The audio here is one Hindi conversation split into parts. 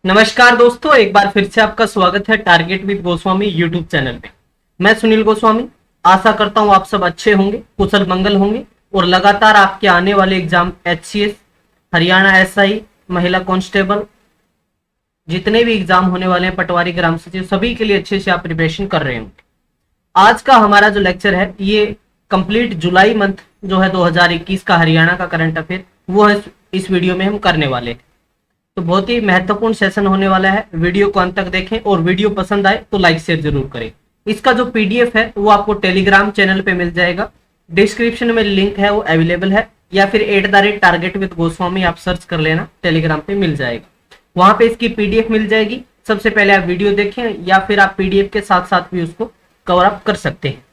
नमस्कार दोस्तों, एक बार फिर से आपका स्वागत है target with Goswami YouTube channel पे। मैं सुनील गोस्वामी आशा करता हूं आप सब अच्छे होंगे, कुशल मंगल होंगे और लगातार आपके आने वाले एग्जाम एचसीएस, हरियाणा एसआई, महिला कांस्टेबल, जितने भी एग्जाम होने वाले हैं, पटवारी, ग्राम सचिव, सभी के लिए अच्छे से आप प्रिपरेशन कर रहे होंगे। आज का हमारा जो लेक्चर है ये कंप्लीट जुलाई मंथ जो है 2021 का हरियाणा का करंट अफेयर वो है इस वीडियो में हम करने वाले हैं। तो बहुत ही महत्वपूर्ण सेशन होने वाला है, वीडियो को अंत तक देखें और वीडियो पसंद आए तो लाइक शेयर जरूर करें। इसका जो पीडीएफ है वो आपको टेलीग्राम चैनल पे मिल जाएगा, डिस्क्रिप्शन में लिंक है वो अवेलेबल है, या फिर @target with गोस्वामी आप सर्च कर लेना, टेलीग्राम पे मिल जाएगा। वहां पे इसकी पीडीएफ मिल जाएगी। सबसे पहले आप वीडियो देखें या फिर आप पीडीएफ के साथ साथ भी उसको कवर अप कर सकते हैं।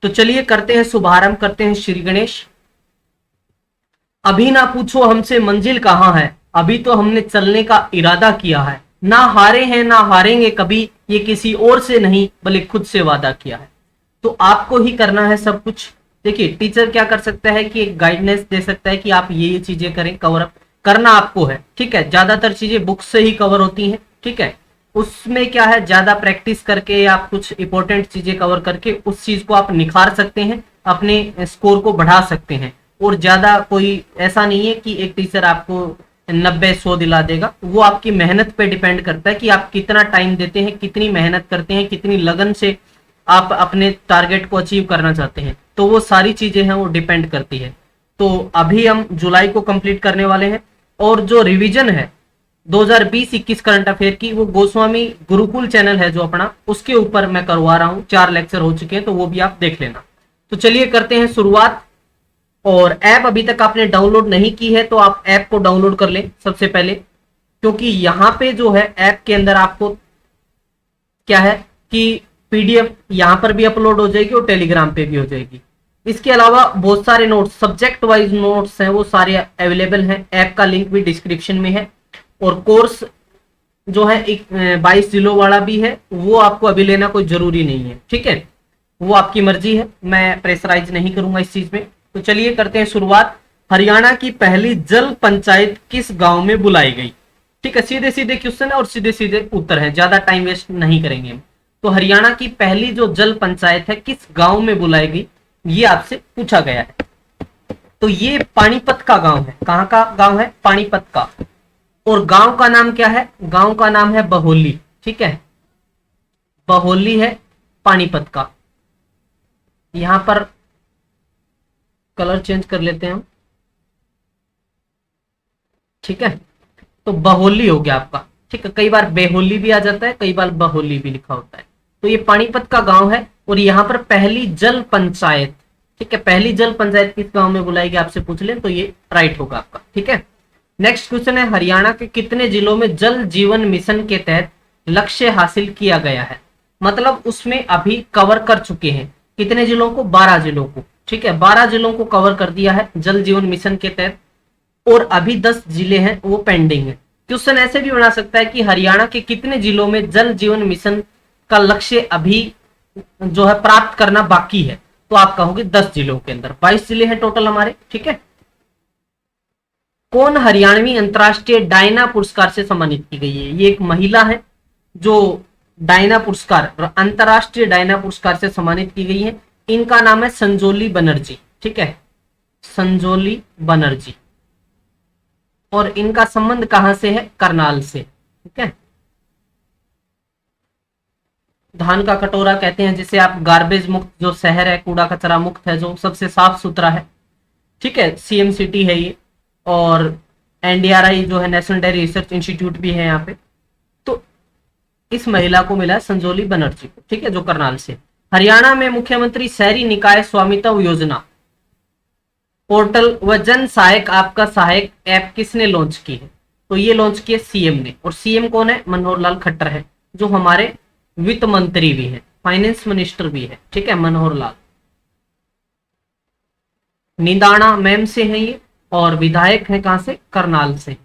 तो चलिए करते हैं शुभारंभ, करते हैं श्री गणेश। अभी ना पूछो हमसे मंजिल कहाँ है, अभी तो हमने चलने का इरादा किया है। ना हारे हैं ना हारेंगे कभी, ये किसी और से नहीं बल्कि खुद से वादा किया है। तो आपको ही करना है सब कुछ। देखिए टीचर क्या कर सकता है कि एक गाइडेंस दे सकता है कि आप ये चीजें करें, कवर अप करना आपको है, ठीक है। ज्यादातर चीजें बुक से ही कवर होती हैं, ठीक है। उसमें क्या है, ज्यादा प्रैक्टिस करके आप कुछ इंपॉर्टेंट चीजें कवर करके उस चीज को आप निखार सकते हैं, अपने स्कोर को बढ़ा सकते हैं। और ज्यादा कोई ऐसा नहीं है कि एक टीचर आपको 90-100 दिला देगा, वो आपकी मेहनत पे डिपेंड करता है कि आप कितना टाइम देते हैं, कितनी मेहनत करते हैं, कितनी लगन से आप अपने टारगेट को अचीव करना चाहते हैं। तो वो सारी चीजें हैं वो डिपेंड करती है। तो अभी हम जुलाई को कंप्लीट करने वाले हैं और जो रिवीजन है 2020-21 करंट अफेयर की वो गोस्वामी गुरुकुल चैनल है जो अपना, उसके ऊपर मैं करवा रहा हूँ। 4 लेक्चर हो चुके हैं तो वो भी आप देख लेना। तो चलिए करते हैं शुरुआत। और ऐप अभी तक आपने डाउनलोड नहीं की है तो आप ऐप को डाउनलोड कर लें सबसे पहले, क्योंकि यहाँ पे जो है ऐप के अंदर आपको क्या है कि पीडीएफ यहाँ पर भी अपलोड हो जाएगी और टेलीग्राम पे भी हो जाएगी। इसके अलावा बहुत सारे नोट्स, सब्जेक्ट वाइज नोट्स हैं वो सारे अवेलेबल हैं। ऐप का लिंक भी डिस्क्रिप्शन में है। और कोर्स जो है 22 जिलों वाला भी है, वो आपको अभी लेना कोई जरूरी नहीं है, ठीक है। वो आपकी मर्जी है, मैं प्रेशराइज नहीं करूंगा इस चीज में। तो चलिए करते हैं शुरुआत। हरियाणा की पहली जल पंचायत किस गांव में बुलाई गई, ठीक है। सीधे सीधे क्वेश्चन है और सीधे सीधे उत्तर है, ज्यादा टाइम वेस्ट नहीं करेंगे हम। तो हरियाणा की पहली जो जल पंचायत है किस गांव में बुलाई गई, ये आपसे पूछा गया है। तो ये पानीपत का गांव है। कहां का गांव है? पानीपत का। और गांव का नाम क्या है? गांव का नाम है बहोली, ठीक है। बहोली है पानीपत का। यहां पर कलर चेंज कर लेते हैं हम, ठीक है। तो बहोली हो गया आपका, ठीक है। कई बार बेहोली भी आ जाता है, कई बार बहोली भी लिखा होता है। तो ये पानीपत का गांव है और यहाँ पर पहली जल पंचायत, ठीक है। पहली जल पंचायत किस गांव में बुलाई गई आपसे पूछ लें तो ये राइट होगा आपका, ठीक है। नेक्स्ट क्वेश्चन है, हरियाणा के कितने जिलों में जल जीवन मिशन के तहत लक्ष्य हासिल किया गया है? मतलब उसमें अभी कवर कर चुके हैं कितने जिलों को? 12 जिलों को, ठीक है। 12 जिलों को कवर कर दिया है जल जीवन मिशन के तहत, और अभी 10 जिले हैं वो पेंडिंग है। क्वेश्चन ऐसे भी बना सकता है कि हरियाणा के कितने जिलों में जल जीवन मिशन का लक्ष्य अभी जो है प्राप्त करना बाकी है, तो आप कहोगे 10 जिलों के अंदर। 22 जिले हैं टोटल हमारे, ठीक है। कौन हरियाणवी अंतरराष्ट्रीय डायना पुरस्कार से सम्मानित की गई है? ये एक महिला है जो डायना पुरस्कार, अंतरराष्ट्रीय डायना पुरस्कार से सम्मानित की गई है। इनका नाम है संजोली बनर्जी, ठीक है। संजोली बनर्जी। और इनका संबंध कहां से है? करनाल से, ठीक है। धान का कटोरा कहते हैं जिसे आप, गार्बेज मुक्त जो शहर है, कूड़ा कचरा मुक्त है, जो सबसे साफ सुथरा है, ठीक है। सीएम सिटी है ये। और एनडीआरआई जो है, नेशनल डेयरी रिसर्च इंस्टीट्यूट भी है यहाँ पे। तो इस महिला को मिला संजोली बनर्जी को, ठीक है, जो करनाल से। हरियाणा में मुख्यमंत्री शहरी निकाय स्वामित्व योजना पोर्टल व जन सहायक आपका सहायक ऐप किसने लॉन्च की है? तो ये लॉन्च की है सीएम ने। और सीएम कौन है? मनोहर लाल खट्टर है, जो हमारे वित्त मंत्री भी है, फाइनेंस मिनिस्टर भी है, ठीक है, मनोहर लाल। निदाना मैम से है ये, और विधायक है कहां से? करनाल से।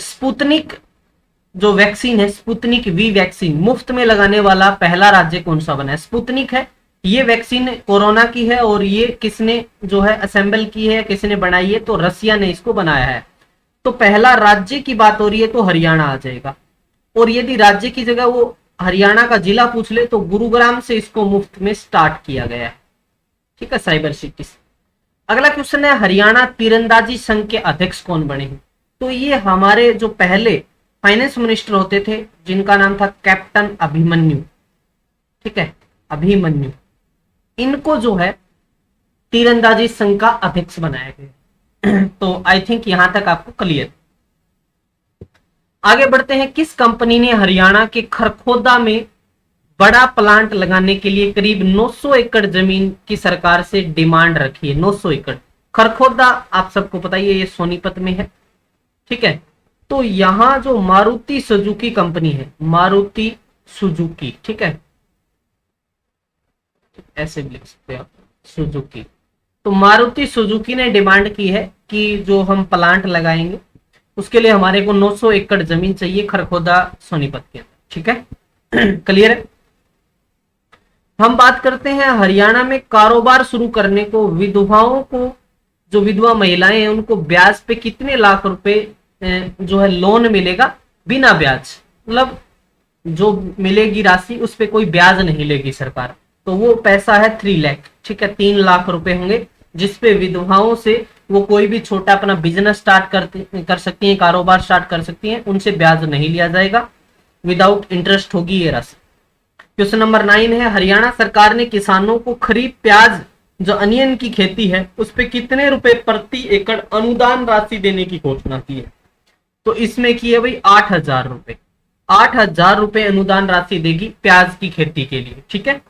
स्पुतनिक जो वैक्सीन है, स्पुतनिक वी वैक्सीन मुफ्त में लगाने वाला पहला राज्य कौन सा बना है? स्पुतनिक है ये वैक्सीन, कोरोना की है। और ये किसने जो है असेंबल की है, किसने बनाई है? तो रसिया ने इसको बनाया है। तो पहला राज्य की बात हो रही है तो हरियाणा आ जाएगा, और यदि राज्य की जगह वो हरियाणा का जिला पूछ ले तो गुरुग्राम से इसको मुफ्त में स्टार्ट किया गया है। ठीक है, साइबर सिटी से। अगला क्वेश्चन है, हरियाणा तीरंदाजी संघ के अध्यक्ष कौन बने हैं? तो ये हमारे जो पहले फाइनेंस मिनिस्टर होते थे जिनका नाम था कैप्टन अभिमन्यु। ठीक है, अभिमन्यु, इनको जो है तीरंदाजी संघ का अध्यक्ष बनाया गया। तो आई थिंक यहां तक आपको क्लियर। आगे बढ़ते हैं, किस कंपनी ने हरियाणा के खरखोदा में बड़ा प्लांट लगाने के लिए करीब 900 एकड़ जमीन की सरकार से डिमांड रखी है? 900 एकड़। खरखोदा आप सबको पता ही है, ये सोनीपत में है। ठीक है, तो यहां जो मारुति सुजुकी कंपनी है, मारुति सुजुकी, ठीक है, ऐसे भी लिख सकते हैं आप, सुजुकी। तो मारुति सुजुकी ने डिमांड की है कि जो हम प्लांट लगाएंगे उसके लिए हमारे को 900 एकड़ जमीन चाहिए खरखोदा सोनीपत के अंदर। ठीक है, क्लियर है। हम बात करते हैं हरियाणा में कारोबार शुरू करने को विधवाओं को, जो विधवा महिलाएं हैं उनको ब्याज पे कितने लाख रुपए जो है लोन मिलेगा बिना ब्याज, मतलब जो मिलेगी राशि उस पे कोई ब्याज नहीं लेगी सरकार, तो वो पैसा है 3 लाख। ठीक है, 3 लाख रुपए होंगे जिसपे विधवाओं से वो कोई भी छोटा अपना बिजनेस स्टार्ट कर सकती हैं, कारोबार स्टार्ट कर सकती हैं, उनसे ब्याज नहीं लिया जाएगा, विदाउट इंटरेस्ट होगी ये राशि। क्वेश्चन नंबर 9 है, हरियाणा सरकार ने किसानों को खरीफ प्याज जो अनियन की खेती है उस पे कितने रुपए प्रति एकड़ अनुदान राशि देने की घोषणा की है? तो इसमें की है भाई 8,000 रुपए। 8,000 रुपए अनुदान राशि देगी प्याज की खेती के लिए। ठीक है,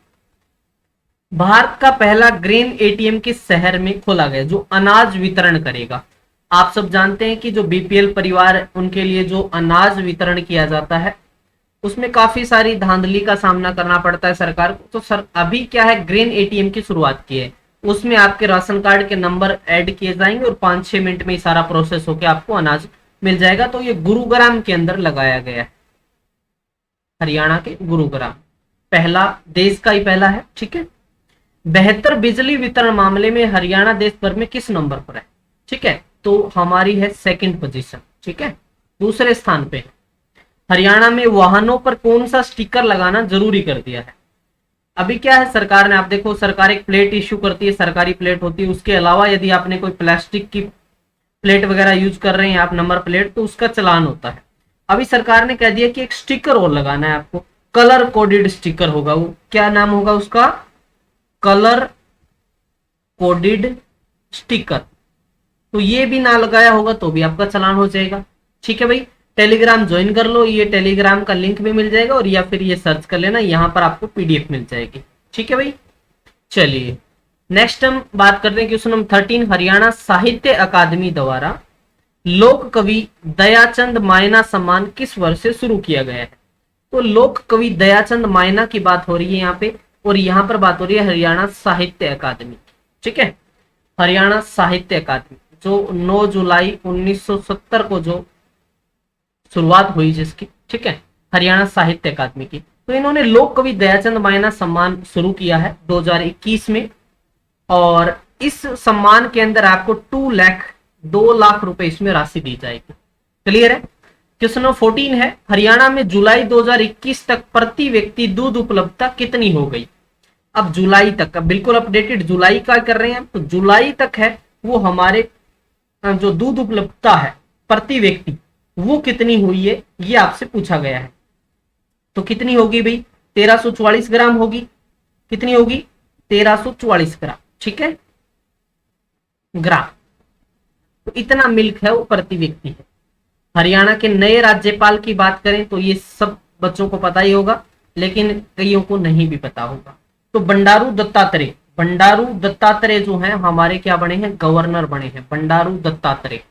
भारत का पहला ग्रेन एटीएम किस शहर में खोला गया जो अनाज वितरण करेगा? आप सब जानते हैं कि जो बीपीएल परिवार उनके लिए जो अनाज वितरण किया जाता है उसमें काफी सारी धांधली का सामना करना पड़ता है सरकार को। तो सर अभी क्या है, ग्रेन एटीएम की शुरुआत की है, उसमें आपके राशन कार्ड के नंबर ऐड किए जाएंगे और 5-6 मिनट में ही सारा प्रोसेस होकर आपको अनाज मिल जाएगा। तो ये गुरुग्राम के अंदर लगाया गया है, हरियाणा के गुरुग्राम, पहला, देश का ही पहला है। ठीक है, बेहतर बिजली वितरण मामले में हरियाणा देश भर में किस नंबर पर है? ठीक है, तो हमारी है 2nd पोजीशन। ठीक है, दूसरे स्थान पे। हरियाणा में वाहनों पर कौन सा स्टिकर लगाना जरूरी कर दिया है? अभी क्या है, सरकार ने, आप देखो सरकार एक प्लेट इश्यू करती है, सरकारी प्लेट होती है, उसके अलावा यदि आपने कोई प्लास्टिक की प्लेट वगैरह यूज कर रहे हैं आप, नंबर प्लेट, तो उसका चालान होता है। अभी सरकार ने कह दिया कि एक स्टिकर और लगाना है आपको, कलर कोडेड स्टिकर होगा, वो क्या नाम होगा उसका? Colour coded sticker. तो ये भी ना लगाया होगा तो भी आपका चालान हो जाएगा। ठीक है भाई, टेलीग्राम ज्वाइन कर लो, ये टेलीग्राम का लिंक भी मिल जाएगा, और या फिर ये सर्च कर लेना, यहाँ पर आपको पीडीएफ मिल जाएगी। ठीक है भाई, चलिए नेक्स्ट हम बात करते हैं क्वेश्चन नंबर 13, हरियाणा साहित्य अकादमी द्वारा लोक कवि दयाचंद मायना सम्मान किस वर्ष से शुरू किया गया है? तो लोक कवि दयाचंद मायना की बात हो रही है यहाँ पे, और यहाँ पर बात हो रही है हरियाणा साहित्य अकादमी। ठीक है, हरियाणा साहित्य अकादमी जो 9 जुलाई 1970 को जो शुरुआत हुई जिसकी, ठीक है, हरियाणा साहित्य अकादमी की, तो इन्होंने लोक कवि दयाचंद मायना सम्मान शुरू किया है 2021 में, और इस सम्मान के अंदर आपको 2 लाख रुपए इसमें राशि दी जाएगी। क्लियर है। क्वेश्चन नंबर 14 है, हरियाणा में जुलाई 2021 तक प्रति व्यक्ति दूध उपलब्धता कितनी हो गई? अब जुलाई तक, अब बिल्कुल अपडेटेड जुलाई का कर रहे हैं, तो जुलाई तक है वो हमारे जो दूध उपलब्धता है प्रति व्यक्ति वो कितनी हुई है ये आपसे पूछा गया है। तो कितनी होगी भाई? 1344 ग्राम होगी। कितनी होगी? 1344 ग्राम। ठीक है, ग्राम। तो इतना मिल्क है वो प्रति व्यक्ति है। हरियाणा के नए राज्यपाल की बात करें तो ये सब बच्चों को पता ही होगा, लेकिन कईयों को नहीं भी पता होगा। तो बंडारू दत्तात्रेय, बंडारू दत्तात्रेय जो है हमारे क्या बने हैं? गवर्नर बने हैं। बंडारू दत्तात्रेय,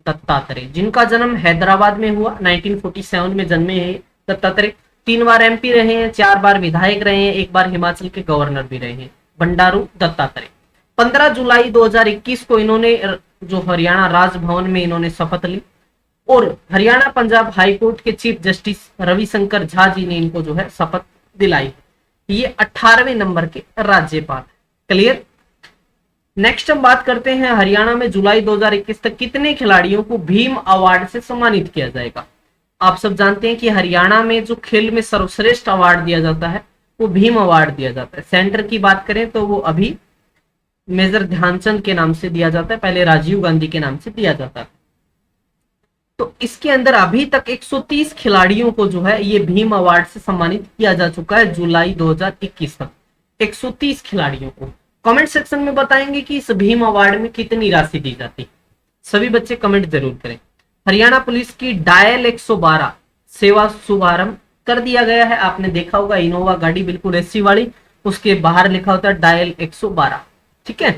दत्तात्रेय जिनका जन्म हैदराबाद में हुआ, 1947 में जन्मे हैं दत्तात्रेय। 3 बार एमपी रहे हैं, 4 बार विधायक रहे हैं, 1 बार हिमाचल के गवर्नर भी रहे हैं। बंडारू दत्तात्रेय 15 जुलाई 2021 को इन्होंने जो हरियाणा राजभवन में इन्होंने शपथ ली, और हरियाणा पंजाब हाईकोर्ट के चीफ जस्टिस रविशंकर झा जी ने इनको जो है शपथ दिलाई। ये 18वें नंबर के राज्यपाल। क्लियर। नेक्स्ट हम बात करते हैं हरियाणा में जुलाई 2021 तक कितने खिलाड़ियों को भीम अवार्ड से सम्मानित किया जाएगा। आप सब जानते हैं कि हरियाणा में जो खेल में सर्वश्रेष्ठ अवार्ड दिया जाता है वो भीम अवार्ड दिया जाता है। सेंटर की बात करें तो वो अभी मेजर ध्यानचंद के नाम से दिया जाता है, पहले राजीव गांधी के नाम से दिया जाता है। तो इसके अंदर अभी तक 130 खिलाड़ियों को जो है ये भीम अवार्ड से सम्मानित किया जा चुका है जुलाई 2021 तक। 130 खिलाड़ियों को। कमेंट सेक्शन में बताएंगे कि इस भीम अवार्ड में कितनी राशि दी जाती है। सभी बच्चे कमेंट जरूर करें। हरियाणा पुलिस की डायल 112 सेवा शुभारंभ कर दिया गया है। आपने देखा होगा इनोवा गाड़ी बिल्कुल एसी वाली, उसके बाहर लिखा होता है डायल 112। ठीक है,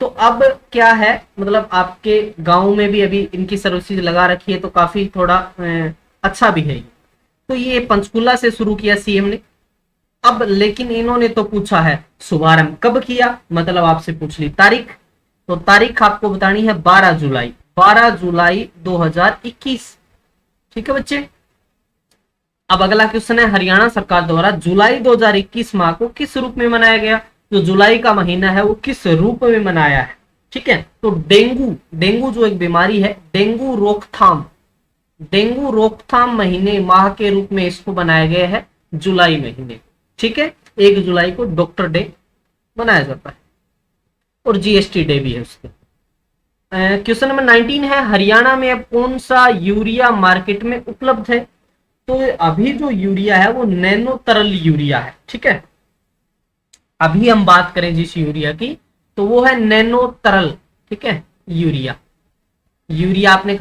तो अब क्या है, मतलब आपके गांव में भी अभी इनकी सर्विसेज लगा रखी है, तो काफी थोड़ा अच्छा भी है। तो ये पंचकुला से शुरू किया सीएम ने। अब लेकिन इन्होंने तो पूछा है शुभारंभ कब किया, मतलब आपसे पूछ ली तारीख, तो तारीख आपको बतानी है 12 जुलाई 2021। ठीक है बच्चे। अब अगला क्वेश्चन है, हरियाणा सरकार द्वारा जुलाई 2021 माह को किस रूप में मनाया गया। जो जुलाई का महीना है वो किस रूप में मनाया है। ठीक है, तो डेंगू जो एक बीमारी है, डेंगू रोकथाम महीने माह के रूप में इसको बनाया गया है जुलाई महीने। ठीक है, 1 जुलाई को डॉक्टर डे मनाया जाता है और जीएसटी डे भी है उसके। क्वेश्चन नंबर 19 है, हरियाणा में अब कौन सा यूरिया मार्केट में उपलब्ध है। तो अभी जो यूरिया है वो नैनो तरल यूरिया है। ठीक है, अभी हम बात करें जिस यूरिया की तो वो है नैनो तरल। ठीक है, यूरिया आपने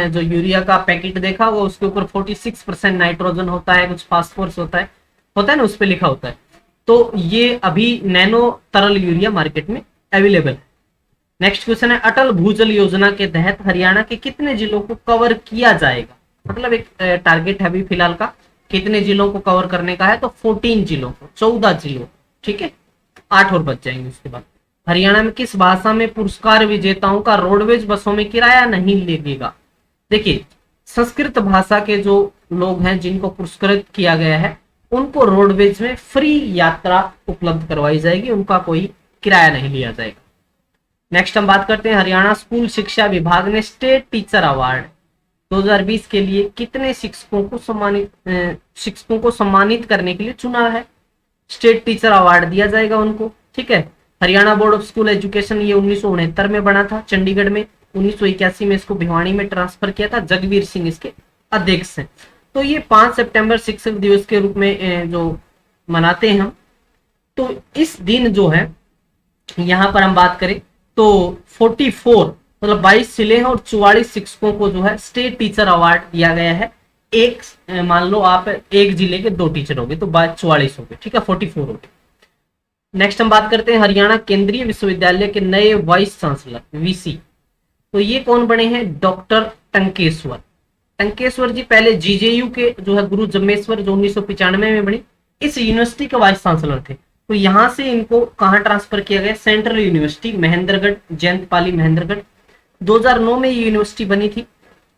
जो यूरिया का पैकेट देखा होगा उसके ऊपर 46% नाइट्रोजन होता है, कुछ फास्फोरस होता है ना, उस पर लिखा होता है। तो ये अभी नैनो तरल यूरिया मार्केट में अवेलेबल है। नेक्स्ट क्वेश्चन है, अटल भूजल योजना के तहत हरियाणा के कितने जिलों को कवर किया जाएगा। मतलब एक टारगेट है अभी फिलहाल का, कितने जिलों को कवर करने का है, तो 14 जिलों को, 14 जिलों। ठीक है, 8 और बच जाएंगे उसके बाद। हरियाणा में किस भाषा में पुरस्कार विजेताओं का रोडवेज बसों में किराया नहीं लगेगा। देखिए, संस्कृत भाषा के जो लोग हैं जिनको पुरस्कृत किया गया है उनको रोडवेज में फ्री यात्रा उपलब्ध करवाई जाएगी, उनका कोई किराया नहीं लिया जाएगा। नेक्स्ट हम बात करते हैं, हरियाणा स्कूल शिक्षा विभाग ने स्टेट टीचर अवार्ड 2020 के लिए कितने शिक्षकों को सम्मानित करने के लिए चुना है। स्टेट टीचर अवार्ड दिया जाएगा उनको। ठीक है, Haryana board of school education ये 1969 में बना था चंडीगढ़ में, 1981 में इसको भिवानी में ट्रांसफर किया था, जगवीर सिंह इसके अध्यक्ष हैं। तो ये 5 सितंबर शिक्षक दिवस के रूप में जो मनाते हैं हम। तो इस दिन जो है यहाँ पर हम बात करें तो 44 मतलब 22 जिले हैं और 44 शिक्षकों को जो है स्टेट टीचर अवार्ड दिया गया है। एक मान लो आप एक जिले के 2 टीचर हो गए तो 44 हो गए। ठीक है, 44 हो गए। नेक्स्ट हम बात करते हैं, हरियाणा केंद्रीय विश्वविद्यालय के नए वाइस चांसलर वीसी, तो ये कौन बने हैं, डॉक्टर टंकेश्वर जी। पहले जीजेयू के जो है गुरु जम्मेश्वर जो 1995 में बने, इस यूनिवर्सिटी के वाइस चांसलर थे। तो यहां से इनको कहां ट्रांसफर किया गया, सेंट्रल यूनिवर्सिटी महेंद्रगढ़, जयंतपाली महेंद्रगढ़। 2009 में ये यूनिवर्सिटी बनी थी।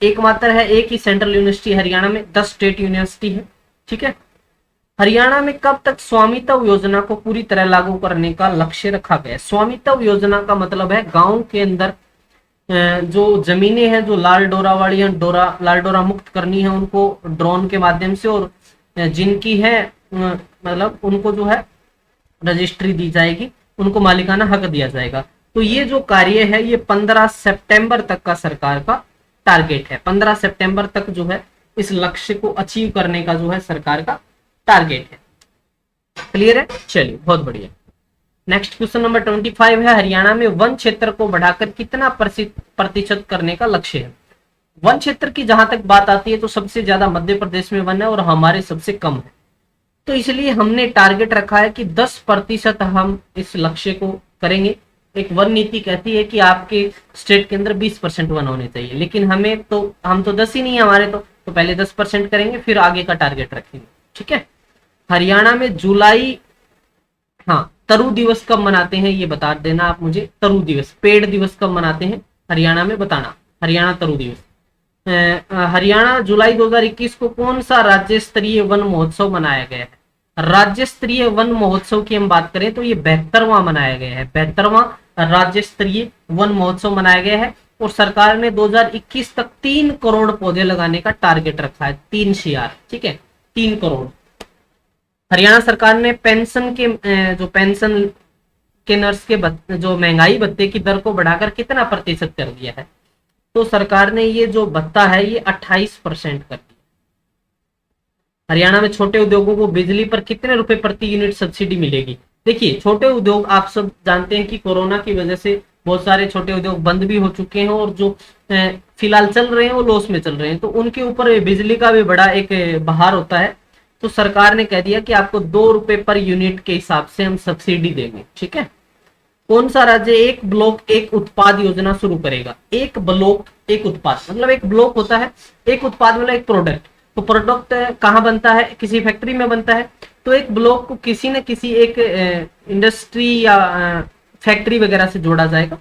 एकमात्र है, एक ही सेंट्रल यूनिवर्सिटी हरियाणा में, 10 स्टेट यूनिवर्सिटी है। ठीक है, हरियाणा में कब तक स्वामित्व योजना को पूरी तरह लागू करने का लक्ष्य रखा गया है। स्वामित्व योजना का मतलब है गांव के अंदर जो जमीनें हैं जो लाल डोरा वाली लाल डोरा मुक्त करनी है उनको ड्रोन के माध्यम से, और जिनकी है मतलब उनको जो है रजिस्ट्री दी जाएगी, उनको मालिकाना हक दिया जाएगा। तो ये जो कार्य है ये 15 सितंबर तक का सरकार का टारगेट है। 15 सितंबर तक जो है इस लक्ष्य को अचीव करने का जो है सरकार का टारगेट है। क्लियर है, चलिए बहुत बढ़िया। नेक्स्ट क्वेश्चन नंबर 25 है, हरियाणा में वन क्षेत्र को बढ़ाकर कितना प्रतिशत करने का लक्ष्य है। वन क्षेत्र की जहां तक बात आती है तो सबसे ज्यादा मध्य प्रदेश में वन है और हमारे सबसे कम है। तो इसलिए हमने टारगेट रखा है कि 10% हम इस लक्ष्य को करेंगे। एक वन नीति कहती है कि आपके स्टेट के अंदर 20% वन होने चाहिए, लेकिन हम तो 10 ही नहीं है हमारे, तो पहले 10% करेंगे फिर आगे का टारगेट रखेंगे। ठीक है, हरियाणा में जुलाई, हाँ, तरु दिवस कब मनाते हैं ये बता देना आप मुझे। तरु दिवस, पेड़ दिवस कब मनाते हैं हरियाणा में बताना। हरियाणा तरु दिवस। हरियाणा जुलाई 2021 को कौन सा राज्य स्तरीय वन महोत्सव मनाया गया है। राज्य स्तरीय वन महोत्सव की हम बात करें तो ये 72वां मनाया गया है। 72वां राज्य स्तरीय वन महोत्सव मनाया गया है और सरकार ने 2021 तक 3 करोड़ पौधे लगाने का टारगेट रखा है। 3 CR, ठीक है, 3 करोड़। हरियाणा सरकार ने पेंशन के जो पेंशन के नर्स के जो महंगाई भत्ते की दर को बढ़ाकर कितना प्रतिशत कर दिया है? तो सरकार ने ये जो भत्ता है ये 28% कर दिया। हरियाणा में छोटे उद्योगों को बिजली पर कितने रुपए प्रति यूनिट सब्सिडी मिलेगी? देखिए, छोटे उद्योग आप सब जानते हैं कि कोरोना की वजह से बहुत सारे छोटे उद्योग बंद भी हो चुके हैं और जो फिलहाल चल रहे हैं वो लॉस में चल रहे हैं, तो उनके ऊपर बिजली का भी बड़ा एक बहार होता है। तो सरकार ने कह दिया कि आपको 2 रुपए पर यूनिट के हिसाब से हम सब्सिडी देंगे, ठीक है। कौन सा राज्य एक ब्लॉक एक उत्पाद योजना शुरू करेगा? एक ब्लॉक एक उत्पाद मतलब एक ब्लॉक होता है, एक उत्पाद मतलब एक प्रोडक्ट। तो प्रोडक्ट कहाँ बनता है? किसी फैक्ट्री में बनता है। तो एक ब्लॉक को किसी न किसी एक इंडस्ट्री या फैक्ट्री वगैरह से जोड़ा जाएगा,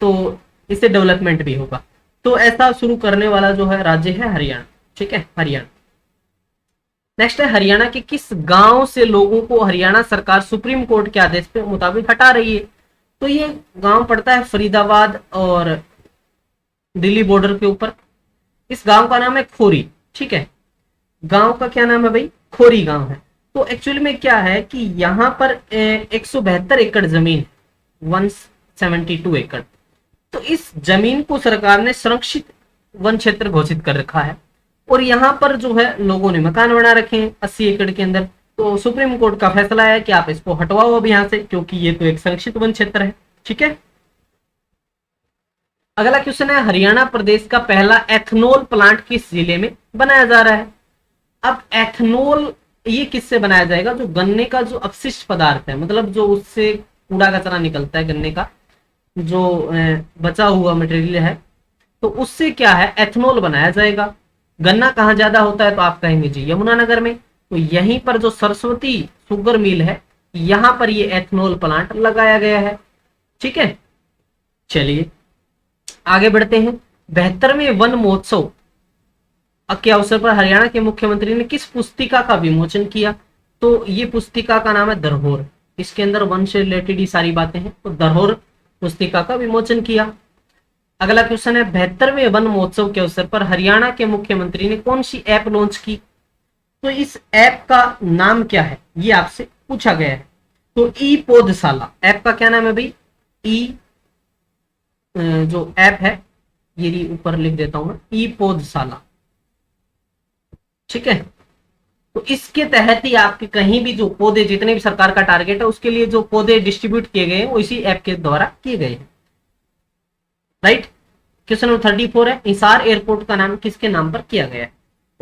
तो इससे डेवलपमेंट भी होगा। तो ऐसा शुरू करने वाला जो है राज्य है हरियाणा, ठीक है, हरियाणा। नेक्स्ट है, हरियाणा के किस गांव से लोगों को हरियाणा सरकार सुप्रीम कोर्ट के आदेश के मुताबिक हटा रही है? तो ये गांव पड़ता है फरीदाबाद और दिल्ली बॉर्डर के ऊपर। इस गांव का नाम है खोरी, ठीक है। गांव का क्या नाम है भाई? खोरी गांव है। तो एक्चुअली में क्या है कि यहाँ पर 172 एकड़ जमीन, 172 एकड़, तो इस जमीन को सरकार ने संरक्षित वन क्षेत्र घोषित कर रखा है और यहाँ पर जो है लोगों ने मकान बना रखे हैं 80 एकड़ के अंदर। तो सुप्रीम कोर्ट का फैसला है कि आप इसको हटवाओ अब यहाँ से, क्योंकि ये तो एक संरक्षित वन क्षेत्र है, ठीक है। अगला क्वेश्चन है, हरियाणा प्रदेश का पहला एथनॉल प्लांट किस जिले में बनाया जा रहा है? अब एथनॉल ये किससे बनाया जाएगा? जो गन्ने का जो अपशिष्ट पदार्थ है, मतलब जो उससे कूड़ा कचरा निकलता है, गन्ने का जो बचा हुआ मटेरियल है, तो उससे क्या है, एथनॉल बनाया जाएगा। गन्ना कहाँ ज्यादा होता है? तो आप कहेंगे जी यमुनानगर में। तो यहीं पर जो सरस्वती शुगर मिल है, यहां पर ये एथनॉल प्लांट लगाया गया है, ठीक है। चलिए आगे बढ़ते हैं। 72वें वन महोत्सव के अवसर पर हरियाणा के मुख्यमंत्री ने किस पुस्तिका का विमोचन किया? तो ये पुस्तिका का नाम है धरोहर। इसके अंदर वन से रिलेटेड ही सारी बातें हैं, तो धरोहर पुस्तिका का विमोचन किया। अगला क्वेश्चन है, 72वें वन महोत्सव के अवसर पर हरियाणा के मुख्यमंत्री ने कौन सी ऐप लॉन्च की? तो इस ऐप का नाम क्या है, ये आपसे पूछा गया है। तो ई पौधशाला ऐप का क्या नाम है भाई? ई जो ऐप है ये ऊपर लिख देता हूं मैं, ई पौधशाला, ठीक है। तो इसके तहत ही आपके कहीं भी जो पौधे, जितने भी सरकार का टारगेट है उसके लिए जो पौधे डिस्ट्रीब्यूट किए गए हैं वो इसी ऐप के द्वारा किए गए हैं, राइट। क्वेश्चन नंबर 34 है, हिसार एयरपोर्ट का नाम किसके नाम पर किया गया है?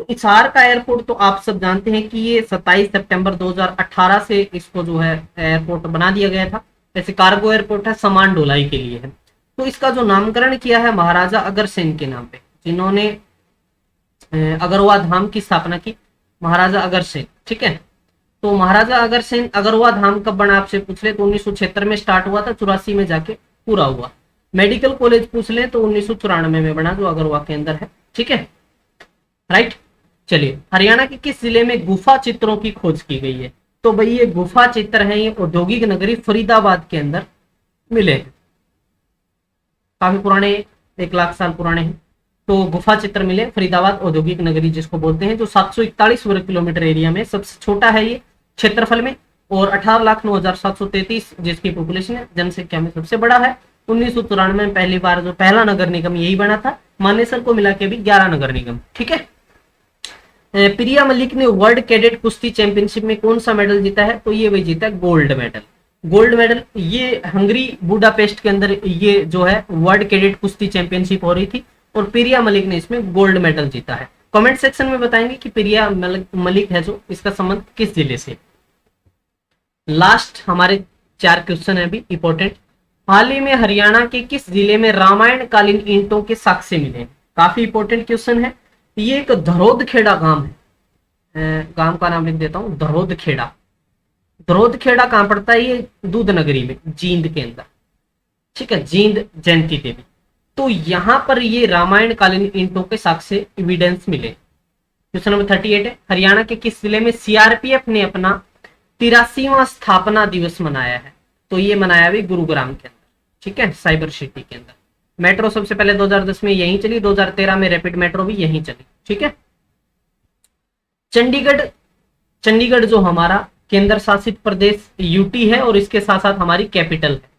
तो हिसार का एयरपोर्ट तो आप सब जानते हैं कि ये 27 सितंबर 2018 से इसको जो है एयरपोर्ट बना दिया गया था। वैसे कार्गो एयरपोर्ट है, सामान ढुलाई के लिए है। तो इसका जो नामकरण किया है महाराजा अग्रसेन के नाम पे, जिन्होंने अगरवा धाम की स्थापना की, महाराजा अग्रसेन, ठीक है। तो महाराजा अग्रसेन अगरवा धाम कब बना आपसे पूछ ले तो 1976 में स्टार्ट हुआ था, 84 में जाके पूरा हुआ। मेडिकल कॉलेज पूछ ले तो 1994 में बना, जो अगरवा के अंदर है, ठीक है, राइट। चलिए, हरियाणा के किस जिले में गुफा चित्रों की खोज की गई है? तो भाई ये गुफा चित्र है, ये औद्योगिक नगरी फरीदाबाद के अंदर मिले हैं, काफी पुराने, 1 लाख साल पुराने हैं। तो गुफा चित्र मिले फरीदाबाद औद्योगिक नगरी जिसको बोलते हैं, जो 741 वर्ग किलोमीटर एरिया में सबसे छोटा है ये क्षेत्रफल में, और 18,09,733 जिसकी पॉपुलेशन है, जनसंख्या में सबसे बड़ा है। 1994 में पहली बार जो पहला नगर निगम यही बना था, मानेसर को मिला के भी 11 नगर निगम, ठीक है। प्रिया मलिक ने वर्ल्ड कैडेट कुश्ती चैंपियनशिप में कौन सा मेडल जीता है? तो ये वही जीता है, गोल्ड मेडल। गोल्ड मेडल ये हंगरी बुडापेस्ट के अंदर ये जो है वर्ल्ड कैडेट कुश्ती चैंपियनशिप हो रही थी और प्रिया मलिक ने इसमें गोल्ड मेडल जीता है। कमेंट सेक्शन में बताएंगे कि प्रिया मलिक है जो, इसका संबंध किस जिले से। लास्ट हमारे 4 क्वेश्चन है अभी इंपॉर्टेंट। हाल ही में हरियाणा के किस जिले में रामायण कालीन ईंटों के साक्ष्य मिले? काफी इंपॉर्टेंट क्वेश्चन है। ये एक धरोद खेड़ा गांव है, गांव का नाम लिख देता हूं, धरोद खेड़ा। धरोद खेड़ा कहां पड़ता है? ये दूध नगरी में, जींद के अंदर, ठीक है, जींद जयंती देवी। तो यहां पर ये रामायण कालीन ईंटों के साक्ष्य एविडेंस मिले। क्वेश्चन नंबर 38 है, हरियाणा के किस जिले में सीआरपीएफ ने अपना 83वां स्थापना दिवस मनाया है? तो ये मनाया भी गुरुग्राम के अंदर, ठीक है, साइबर सिटी के अंदर। मेट्रो सबसे पहले 2010 में यहीं चली, 2013 में रैपिड मेट्रो भी यहीं चली। ठीक है, चंडीगढ़, चंडीगढ़ जो हमारा केंद्र शासित प्रदेश यूटी है और इसके साथ साथ हमारी कैपिटल है।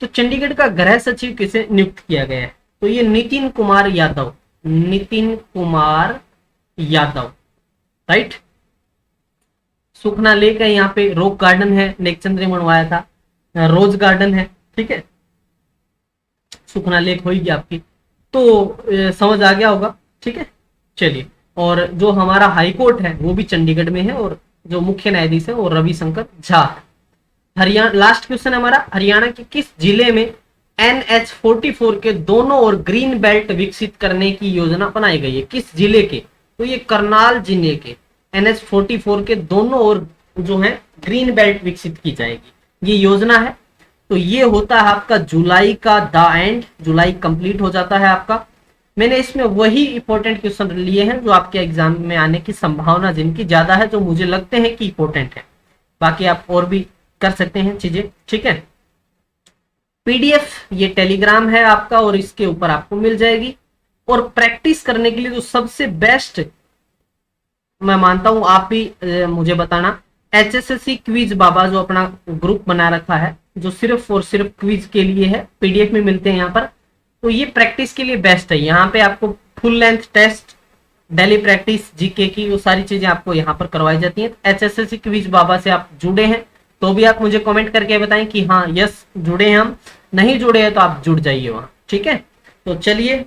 तो चंडीगढ़ का गृह सचिव किसे नियुक्त किया गया है? तो ये नितिन कुमार यादव, नितिन कुमार यादव, राइट। सुखना लेक है, यहाँ पे रॉक गार्डन है, नेकचंद ने बनवाया था, रोज गार्डन है। ठीक है, सुखना लेक होगी आपकी, तो समझ आ गया होगा। ठीक है, चलिए, और जो हमारा हाई कोर्ट है वो भी चंडीगढ़ में है और जो मुख्य न्यायाधीश है वो रविशंकर झा है। हरियाणा, लास्ट क्वेश्चन हमारा, हरियाणा के किस जिले में NH44 के दोनों ओर ग्रीन बेल्ट विकसित करने की योजना बनाई गई है? किस जिले के? तो ये करनाल जिले के NH44 के दोनों ओर जो है ग्रीन बेल्ट विकसित की जाएगी, ये योजना है। तो ये होता है आपका जुलाई का द एंड, जुलाई कंप्लीट हो जाता है आपका। मैंने इसमें वही इंपॉर्टेंट क्वेश्चन लिए हैं जो आपके एग्जाम में आने की संभावना जिनकी ज्यादा है, जो मुझे लगते हैं कि इंपॉर्टेंट है। बाकी आप और भी कर सकते हैं चीजें। ठीक है, PDF ये टेलीग्राम है आपका और इसके ऊपर आपको मिल जाएगी। और प्रैक्टिस करने के लिए जो सबसे बेस्ट मैं मानता हूं, आप भी मुझे बताना, HSSC क्विज बाबा जो अपना ग्रुप बना रखा है, जो सिर्फ और सिर्फ क्विज के लिए है, PDF में मिलते हैं यहाँ पर। तो ये प्रैक्टिस के लिए बेस्ट है। यहाँ पे आपको full length test, daily practice, GK की वो सारी चीजें आपको यहाँ पर करवाई जाती हैं। HSSC क्विज बाबा से आप जुड़े हैं तो भी आप मुझे कमेंट करके बताएं कि हाँ यस जुड़े हैं हम, नहीं जुड़े हैं तो आप जुड़ जाइए वहां। ठीक है, तो चलिए,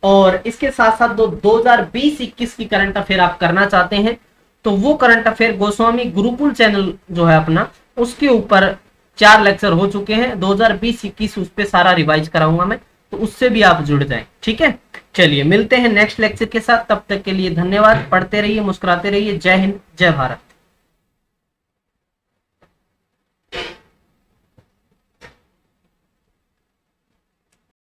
और इसके साथ साथ 2020-21 की करंट अफेयर आप करना चाहते हैं तो वो current affair Goswami Gurukul channel जो है अपना, उसके ऊपर 4 लेक्चर हो चुके हैं। 2020-21 उस पर सारा रिवाइज कराऊंगा मैं, तो उससे भी आप जुड़ जाएं। ठीक है, चलिए मिलते हैं नेक्स्ट लेक्चर के साथ, तब तक के लिए धन्यवाद। पढ़ते रहिए, मुस्कुराते रहिए। जय हिंद, जय भारत।